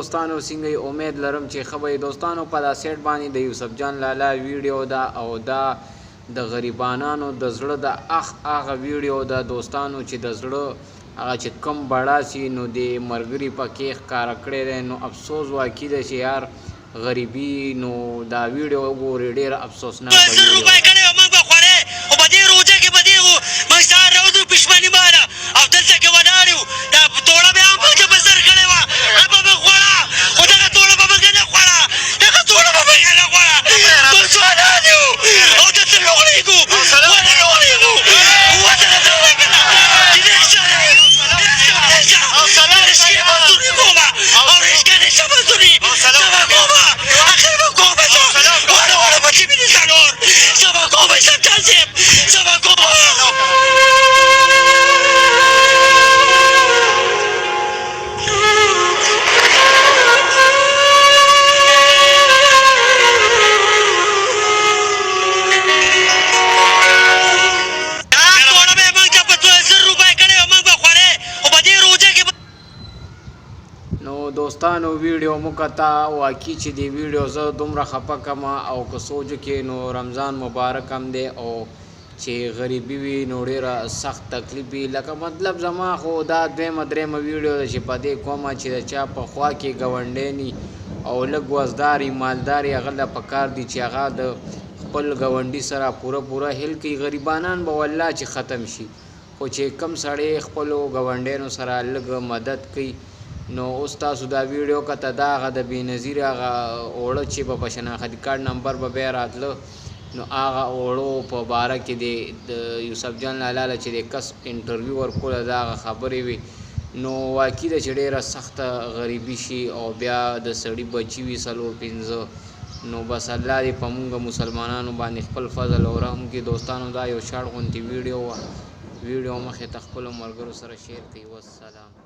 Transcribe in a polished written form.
دوستانو څنګه یې؟ امید لرم چې ښه به یې. دوستانو په دا سیټ باندې د یوسف جان لالا ویډیو ده او دا د غریبانانو د زړه د هغه ویډیو ده دوستانو چې د زړه هغه چې کم بړاسي نو د ملګري پکې ښکاره کړی دی. نو افسوس واقع ده چې یار غریبي نو دا ویډیو وګورې ډېره افسوسناکه ویډیو دوستانو ویډیو مو کته واقعي چې دی ویډیو زه دومره خفه کم او که سوچ کې نو رمضان مبارک هم دی او چې غریبي وي نو ډېره سخت تکلیف وي لکه مطلب زما خو دا دویمه درېیمه ویډیو ده چې په دې کومه چې د چا په خوا کې ګاونډی ني او لږ وزداري مالداري هغه له پکار دي چې هغه د خپل ګاونډي سره پوره هیل کوي. غریبانان به والله چې ختم شي خو چې کم سړی خپلو ګاونډیانو سره لږ مدد کوي نو اوس تاسو دا ویډیو کته دا هغه د بېنظیر هغه اوړه چې به په شناختي کارډ نمبر به بیا راتله نو هغه اوړو په باره کې د یوسف جان لالا له چې د کس انټرویو ورکوله دا هغه خبرې وي نو واقعي ده چې ډېره سخته غریبي شي او بیا د سړي بچي وي 4-5 نو بس الله دې په مونږ مسلمانانو باندې خپل فضل او رحم کې. دوستانو دا یو شاړ غونتې ویډیو مخې ته خپلو ملګرو سره شیر کړئ. والسلام.